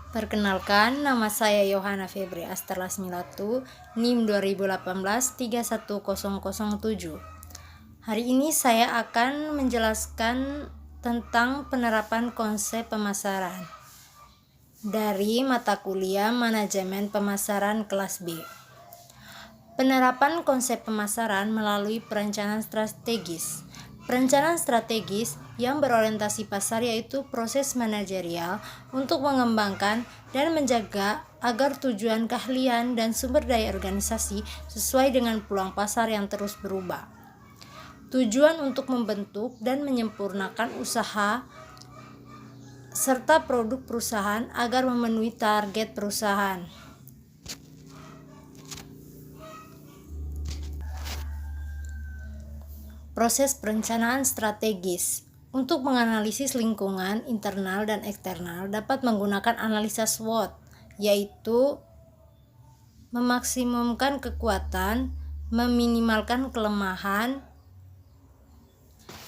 Perkenalkan, nama saya Yohana Febri Asterlasmilatu, NIM 2018-31007. Hari ini saya akan menjelaskan tentang penerapan konsep pemasaran dari mata kuliah Manajemen Pemasaran kelas B. Penerapan konsep pemasaran melalui perencanaan strategis. Perencanaan strategis yang berorientasi pasar yaitu proses manajerial untuk mengembangkan dan menjaga agar tujuan keahlian dan sumber daya organisasi sesuai dengan peluang pasar yang terus berubah. Tujuan untuk membentuk dan menyempurnakan usaha serta produk perusahaan agar memenuhi target perusahaan. Proses perencanaan strategis. Untuk menganalisis lingkungan internal dan eksternal dapat menggunakan analisa SWOT, yaitu memaksimumkan kekuatan, meminimalkan kelemahan,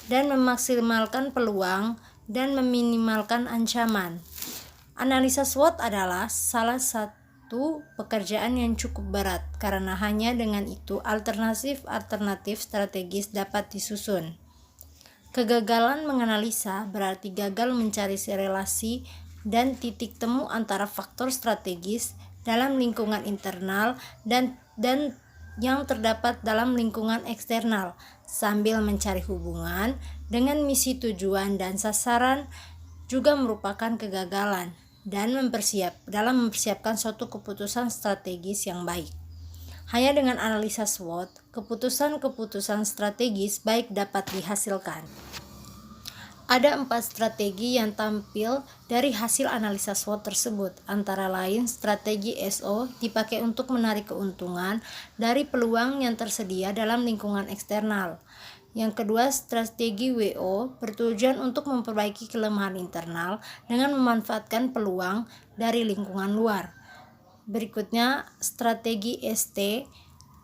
dan memaksimalkan peluang, dan meminimalkan ancaman. Analisa SWOT adalah salah satu pekerjaan yang cukup berat karena hanya dengan itu alternatif strategis dapat disusun. Kegagalan menganalisa berarti gagal mencari relasi dan titik temu antara faktor strategis dalam lingkungan internal dan yang terdapat dalam lingkungan eksternal sambil mencari hubungan dengan misi, tujuan, dan sasaran juga merupakan kegagalan dan mempersiapkan suatu keputusan strategis yang baik. Hanya dengan analisa SWOT, keputusan strategis baik dapat dihasilkan. Ada 4 strategi yang tampil dari hasil analisa SWOT tersebut, antara lain strategi SO dipakai untuk menarik keuntungan dari peluang yang tersedia dalam lingkungan eksternal. Yang kedua, strategi WO bertujuan untuk memperbaiki kelemahan internal dengan memanfaatkan peluang dari lingkungan luar. Berikutnya, strategi ST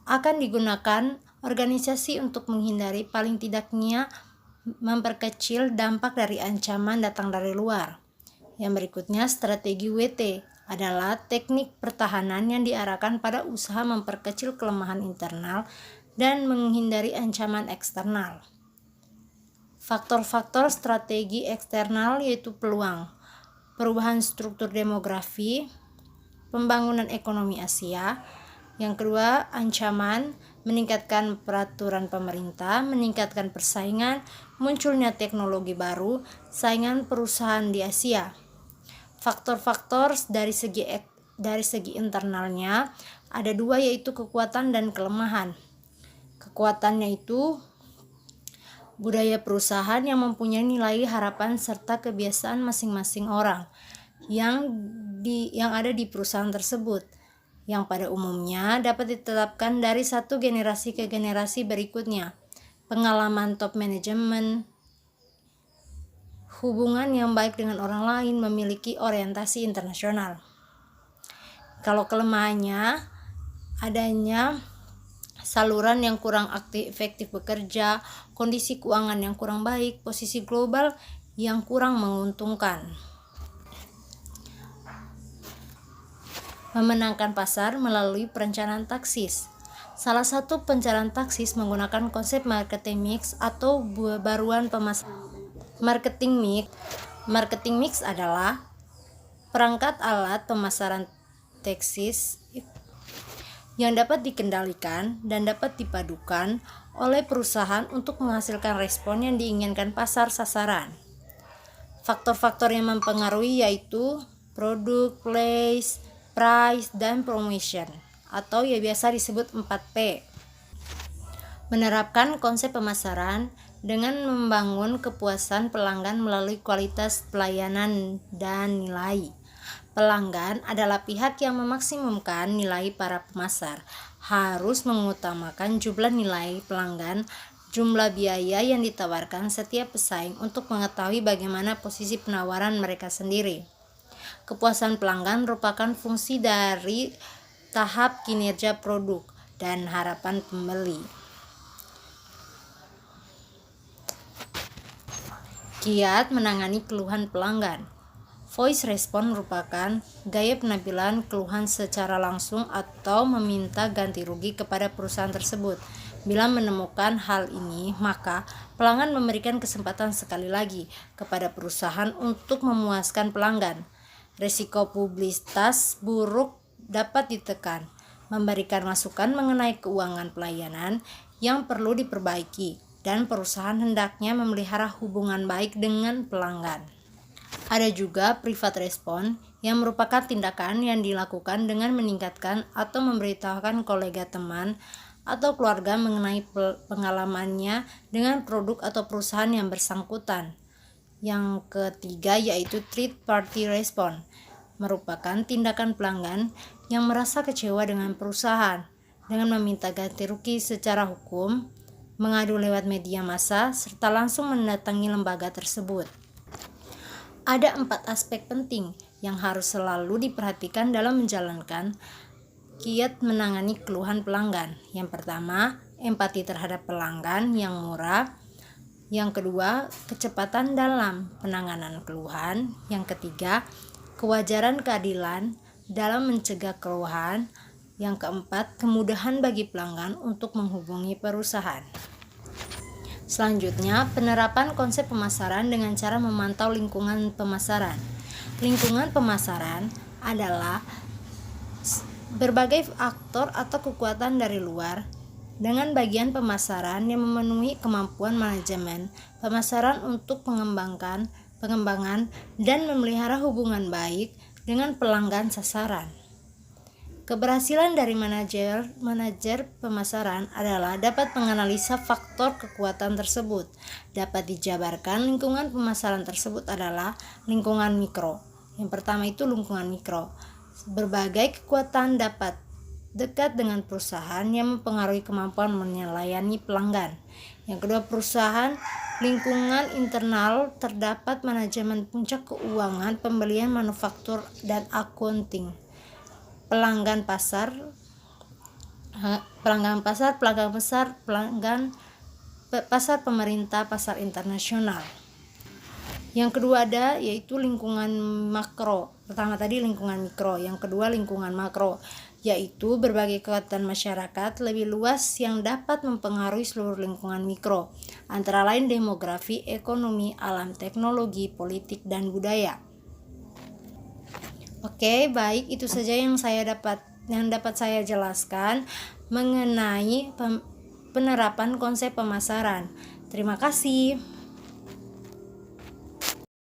akan digunakan organisasi untuk menghindari paling tidaknya memperkecil dampak dari ancaman datang dari luar. Yang berikutnya, strategi WT adalah teknik pertahanan yang diarahkan pada usaha memperkecil kelemahan internal dan menghindari ancaman eksternal. Faktor-faktor strategi eksternal yaitu peluang, perubahan struktur demografi, pembangunan ekonomi Asia. Yang kedua, ancaman, meningkatkan peraturan pemerintah, meningkatkan persaingan, munculnya teknologi baru, saingan perusahaan di Asia. Faktor-faktor dari segi internalnya ada 2, yaitu kekuatan dan kelemahan. Kekuatannya itu budaya perusahaan yang mempunyai nilai, harapan, serta kebiasaan masing-masing orang yang ada di perusahaan tersebut, yang pada umumnya dapat ditetapkan dari satu generasi ke generasi berikutnya. Pengalaman top manajemen, hubungan yang baik dengan orang lain, memiliki orientasi internasional. Kalau kelemahannya, adanya saluran yang kurang efektif bekerja, kondisi keuangan yang kurang baik, posisi global yang kurang menguntungkan. Memenangkan pasar melalui perencanaan taksis. Salah satu perencanaan taksis menggunakan konsep marketing mix atau baruan pemasaran. Marketing mix adalah perangkat alat pemasaran taksis yang dapat dikendalikan dan dapat dipadukan oleh perusahaan untuk menghasilkan respon yang diinginkan pasar sasaran. Faktor-faktor yang mempengaruhi yaitu produk, place, price, dan promotion, atau yang biasa disebut 4P. Menerapkan konsep pemasaran dengan membangun kepuasan pelanggan melalui kualitas pelayanan dan nilai. Pelanggan adalah pihak yang memaksimumkan nilai para pemasar, harus mengutamakan jumlah nilai pelanggan, jumlah biaya yang ditawarkan setiap pesaing untuk mengetahui bagaimana posisi penawaran mereka sendiri. Kepuasan pelanggan merupakan fungsi dari tahap kinerja produk dan harapan pembeli. Kiat menangani keluhan pelanggan. Voice response merupakan gaya penampilan keluhan secara langsung atau meminta ganti rugi kepada perusahaan tersebut. Bila menemukan hal ini, maka pelanggan memberikan kesempatan sekali lagi kepada perusahaan untuk memuaskan pelanggan. Risiko publisitas buruk dapat ditekan, memberikan masukan mengenai keuangan pelayanan yang perlu diperbaiki, dan perusahaan hendaknya memelihara hubungan baik dengan pelanggan. Ada juga private response yang merupakan tindakan yang dilakukan dengan meningkatkan atau memberitahukan kolega, teman, atau keluarga mengenai pengalamannya dengan produk atau perusahaan yang bersangkutan. Yang ketiga yaitu third party response, merupakan tindakan pelanggan yang merasa kecewa dengan perusahaan dengan meminta ganti rugi secara hukum, mengadu lewat media massa, serta langsung mendatangi lembaga tersebut. Ada 4 aspek penting yang harus selalu diperhatikan dalam menjalankan kiat menangani keluhan pelanggan. Yang pertama, empati terhadap pelanggan yang murah. Yang kedua, kecepatan dalam penanganan keluhan. Yang ketiga, kewajaran keadilan dalam mencegah keluhan. Yang keempat, kemudahan bagi pelanggan untuk menghubungi perusahaan. Selanjutnya, penerapan konsep pemasaran dengan cara memantau lingkungan pemasaran. Lingkungan pemasaran adalah berbagai aktor atau kekuatan dari luar dengan bagian pemasaran yang memenuhi kemampuan manajemen pemasaran untuk pengembangan dan memelihara hubungan baik dengan pelanggan sasaran. Keberhasilan dari manajer pemasaran adalah dapat menganalisa faktor kekuatan tersebut. Dapat dijabarkan lingkungan pemasaran tersebut adalah lingkungan mikro. Yang pertama itu lingkungan mikro. Berbagai kekuatan dapat dekat dengan perusahaan yang mempengaruhi kemampuan melayani pelanggan. Yang kedua, perusahaan lingkungan internal terdapat manajemen puncak keuangan, pembelian, manufaktur, dan akunting. Pelanggan pasar, pasar pemerintah, pasar internasional. Yang kedua ada yaitu lingkungan makro. Pertama tadi lingkungan mikro, yang kedua lingkungan makro, yaitu berbagai kekuatan masyarakat lebih luas yang dapat mempengaruhi seluruh lingkungan mikro, antara lain demografi, ekonomi, alam, teknologi, politik, dan budaya. Oke, baik, itu saja yang dapat saya jelaskan mengenai penerapan konsep pemasaran. Terima kasih.